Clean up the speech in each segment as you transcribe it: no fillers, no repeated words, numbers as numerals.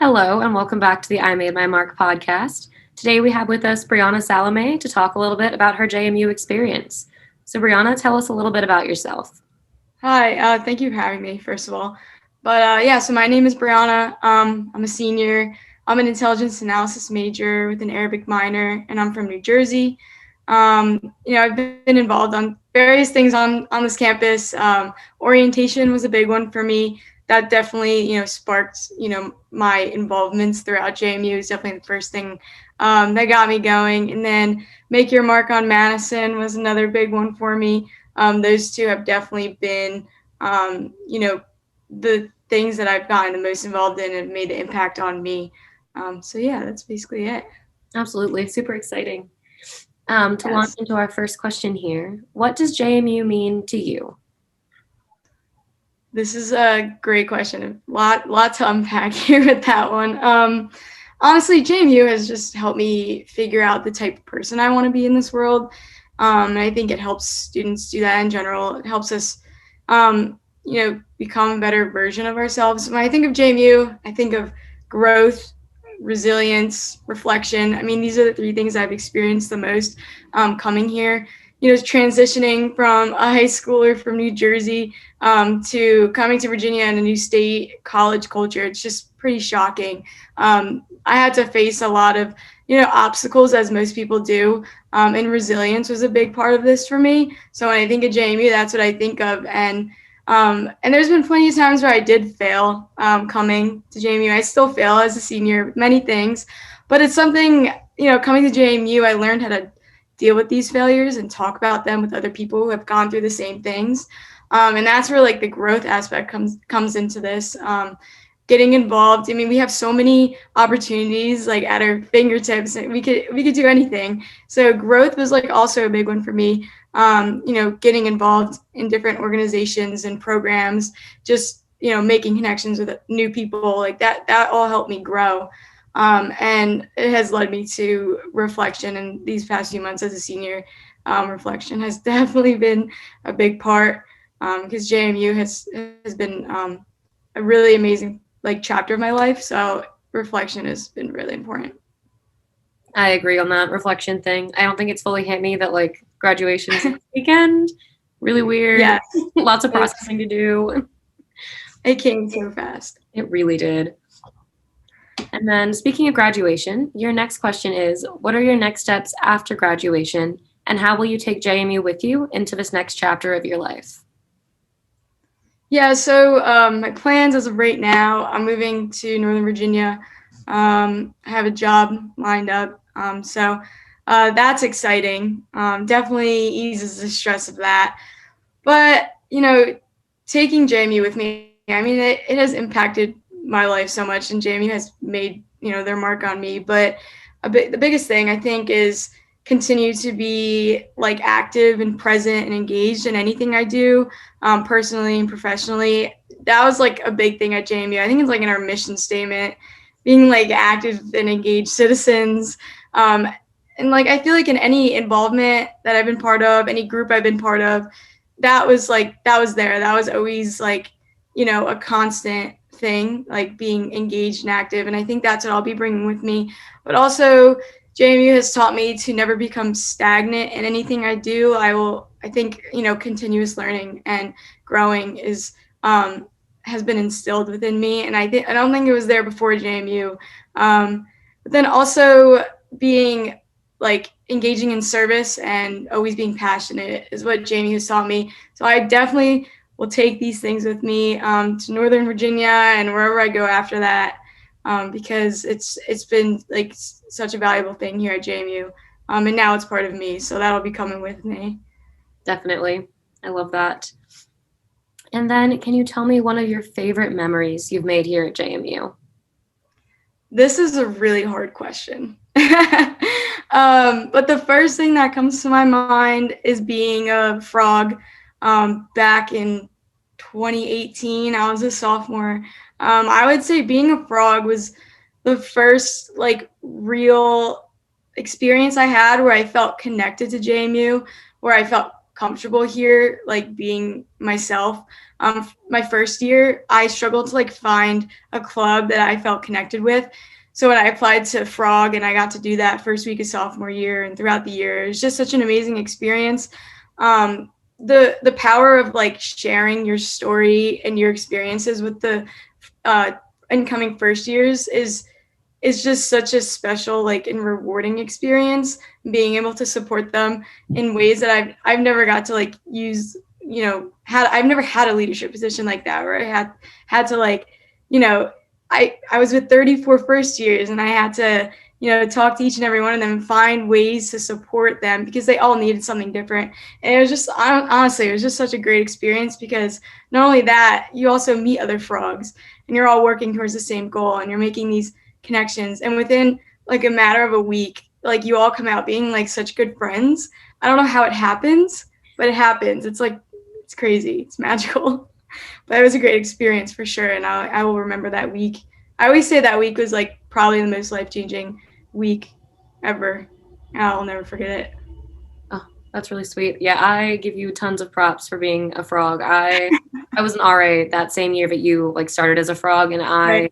Hello, and welcome back to the I Made My Mark podcast. Today we have with us Brianna Salameh to talk a little bit about her JMU experience. So, Brianna, tell us a little bit about yourself. Hi, thank you for having me, first of all. So my name is Brianna. I'm a senior. I'm an intelligence analysis major with an Arabic minor, and I'm from New Jersey. I've been involved on various things on this campus. Orientation was a big one for me. That definitely, sparked, my involvements throughout JMU. Is definitely the first thing that got me going. And then Make Your Mark on Madison was another big one for me. Those two have definitely been, the things that I've gotten the most involved in and made the impact on me. That's basically it. Absolutely, super exciting. To launch into our first question here, what does JMU mean to you? This is a great question. Lot to unpack here with that one. Honestly, JMU has just helped me figure out the type of person I want to be in this world. And I think it helps students do that in general. It helps us, become a better version of ourselves. When I think of JMU, I think of growth, resilience, reflection. I mean, these are the three things I've experienced the most coming here. Transitioning from a high schooler from New Jersey to coming to Virginia and a new state college culture. It's just pretty shocking. I had to face a lot of, obstacles, as most people do. And resilience was a big part of this for me. So when I think of JMU, that's what I think of. And there's been plenty of times where I did fail coming to JMU. I still fail as a senior, many things, but it's something, coming to JMU, I learned how to deal with these failures and talk about them with other people who have gone through the same things. And that's where the growth aspect comes into this. Getting involved. I mean, we have so many opportunities at our fingertips. We could do anything. So growth was also a big one for me. Getting involved in different organizations and programs, just making connections with new people that all helped me grow. And it has led me to reflection. And these past few months as a senior, reflection has definitely been a big part because JMU has been a really amazing chapter of my life. So reflection has been really important. I agree on that reflection thing. I don't think it's fully hit me that graduation is this weekend. Really weird. Yeah. Lots of processing to do. It came so fast. It really did. And then speaking of graduation, your next question is, what are your next steps after graduation, and how will you take JMU with you into this next chapter of your life? Yeah, so my plans as of right now, I'm moving to Northern Virginia. I have a job lined up. So that's exciting. Definitely eases the stress of that. But, taking JMU with me, I mean, it has impacted my life so much, and JMU has made, their mark on me. But the biggest thing, I think, is continue to be active and present and engaged in anything I do, personally and professionally. That was a big thing at JMU. I think it's in our mission statement, being active and engaged citizens. And I feel in any involvement that I've been part of, any group I've been part of, that was there. That was always a constant thing, being engaged and active. And I think that's what I'll be bringing with me. But also, JMU has taught me to never become stagnant in anything I do. I think, continuous learning and growing has been instilled within me. And I don't think it was there before JMU. But then also being engaging in service and always being passionate is what JMU has taught me. So I definitely will take these things with me to Northern Virginia and wherever I go after that. Because it's been such a valuable thing here at JMU, and now it's part of me, so that'll be coming with me. Definitely, I love that. And then, can you tell me one of your favorite memories you've made here at JMU? This is a really hard question, but the first thing that comes to my mind is being a frog. Back in 2018, I was a sophomore. I would say being a frog was the first real experience I had where I felt connected to JMU, where I felt comfortable here, like being myself. My first year, I struggled to like find a club that I felt connected with. So when I applied to Frog and I got to do that first week of sophomore year and throughout the year, it was just such an amazing experience. The power of like sharing your story and your experiences with the incoming first years is just such a special like and rewarding experience, being able to support them in ways that I've never got to like use, I've never had a leadership position like that where I had to like, I was with 34 first years and I had to, talk to each and every one of them and find ways to support them because they all needed something different. And it was just, honestly, it was just such a great experience because not only that, you also meet other frogs and you're all working towards the same goal and you're making these connections. And within like a matter of a week, like you all come out being like such good friends. I don't know how it happens, but it happens. It's like, it's crazy. It's magical. But it was a great experience for sure. And I will remember that week. I always say that week was like probably the most life-changing week ever. I'll never forget it. Oh, that's really sweet. Yeah, I give you tons of props for being a frog. I was an RA that same year that you like started as a frog, and I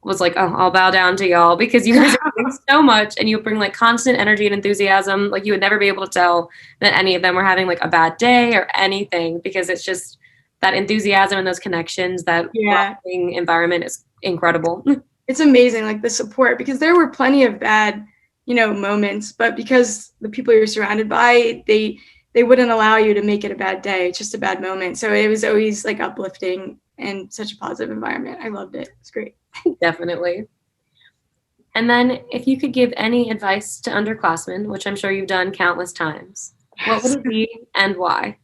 was like, oh, I'll bow down to y'all because you guys are doing so much and you bring like constant energy and enthusiasm. Like you would never be able to tell that any of them were having like a bad day or anything because it's just that enthusiasm and those connections, that welcoming environment is incredible. It's amazing, like the support, because there were plenty of bad, moments, but because the people you're surrounded by, they wouldn't allow you to make it a bad day. It's just a bad moment. So it was always like uplifting and such a positive environment. I loved it. It's great. Definitely. And then if you could give any advice to underclassmen, which I'm sure you've done countless times, what would it be and why?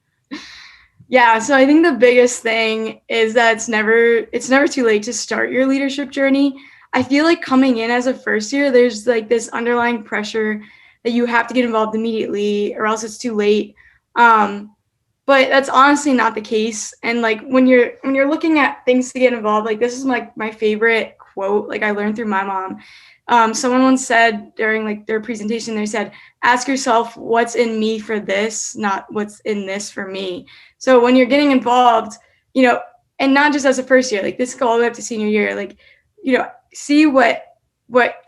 Yeah, so I think the biggest thing is that it's never too late to start your leadership journey. I feel like coming in as a first year, there's like this underlying pressure that you have to get involved immediately or else it's too late. But that's honestly not the case. And like when you're looking at things to get involved, like this is like my favorite quote, like I learned through my mom. Someone once said during like their presentation, they said, ask yourself what's in me for this, not what's in this for me. So when you're getting involved, and not just as a first year, like this go all the way up to senior year, like, see what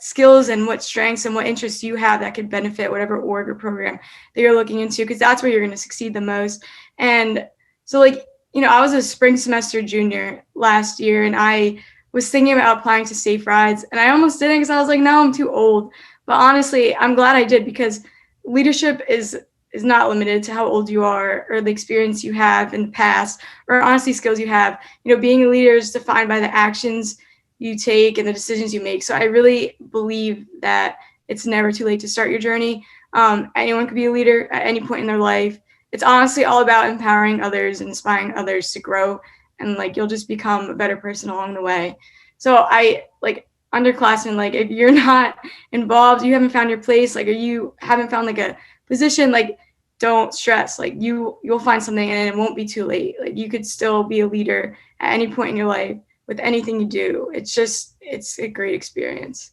skills and what strengths and what interests you have that could benefit whatever org or program that you're looking into, because that's where you're going to succeed the most. And so like, I was a spring semester junior last year and I was thinking about applying to Safe Rides and I almost didn't because I was like, no, I'm too old. But honestly, I'm glad I did because leadership is not limited to how old you are or the experience you have in the past or honestly skills you have. Being a leader is defined by the actions you take and the decisions you make. So I really believe that it's never too late to start your journey. Anyone could be a leader at any point in their life. It's honestly all about empowering others and inspiring others to grow, and like you'll just become a better person along the way. So I like underclassmen, like if you're not involved, you haven't found your place, like or you haven't found like a position, like don't stress. Like you'll find something and it won't be too late. Like you could still be a leader at any point in your life with anything you do. It's a great experience.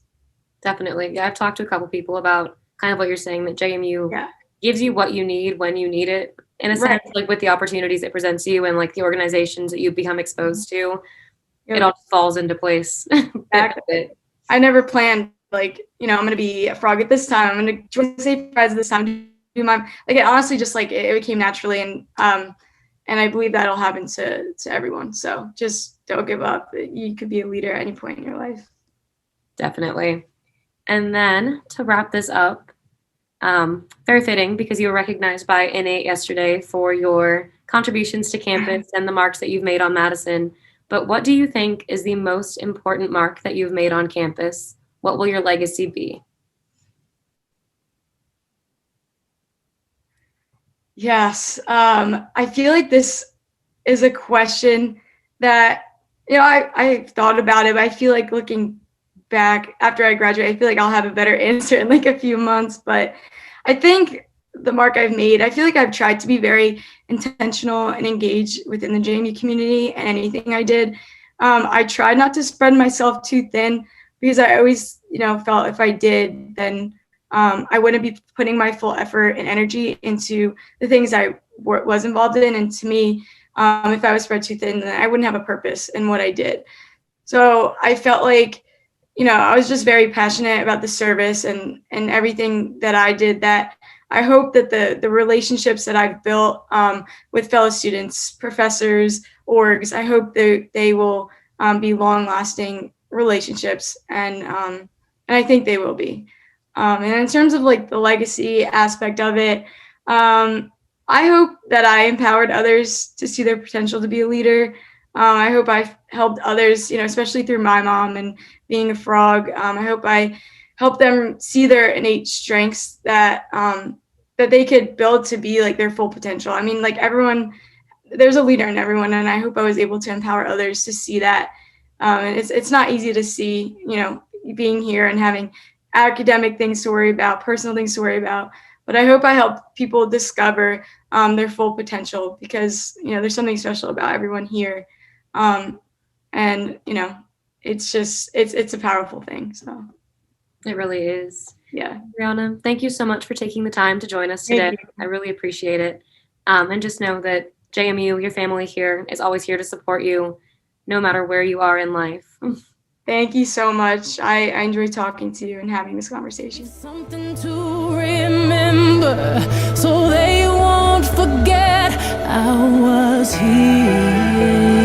Definitely. Yeah, I've talked to a couple people about kind of what you're saying, that JMU gives you what you need when you need it, in a sense, like with the opportunities it presents you and like the organizations that you become exposed to, it all falls into place. Exactly. I never planned like, I'm going to be a frog at this time. I'm going to join Safe Rides this time. Do my, like it honestly just like it came naturally, and I believe that'll happen to everyone. So just don't give up. You could be a leader at any point in your life. Definitely. And then to wrap this up, very fitting because you were recognized by N8 yesterday for your contributions to campus and the marks that you've made on Madison. But what do you think is the most important mark that you've made on campus? What will your legacy be? Yes. I feel like this is a question that, I thought about it, but I feel like looking back after I graduate, I feel like I'll have a better answer in like a few months. But I think the mark I've made, I feel like I've tried to be very intentional and engaged within the JMU community and anything I did. I tried not to spread myself too thin because I always, felt if I did, then I wouldn't be putting my full effort and energy into the things I was involved in. And to me, if I was spread too thin, then I wouldn't have a purpose in what I did. So I felt like, I was just very passionate about the service and everything that I did, that I hope that the relationships that I've built with fellow students, professors, orgs, I hope they will be long-lasting relationships, and I think they will be. And in terms of like the legacy aspect of it, I hope that I empowered others to see their potential to be a leader. I hope I helped others, especially through my mom and being a frog. I hope I helped them see their innate strengths that they could build to be like their full potential. I mean, like everyone, there's a leader in everyone, and I hope I was able to empower others to see that. And it's not easy to see, being here and having academic things to worry about, personal things to worry about. But I hope I help people discover their full potential, because there's something special about everyone here, and it's just it's a powerful thing. So It really is. yeah, Brianna, thank you so much for taking the time to join us today. I really appreciate it. And just know that JMU, your family here, is always here to support you, no matter where you are in life. Thank you so much. I enjoyed talking to you and having this conversation. Something to remember, so they won't forget I was here.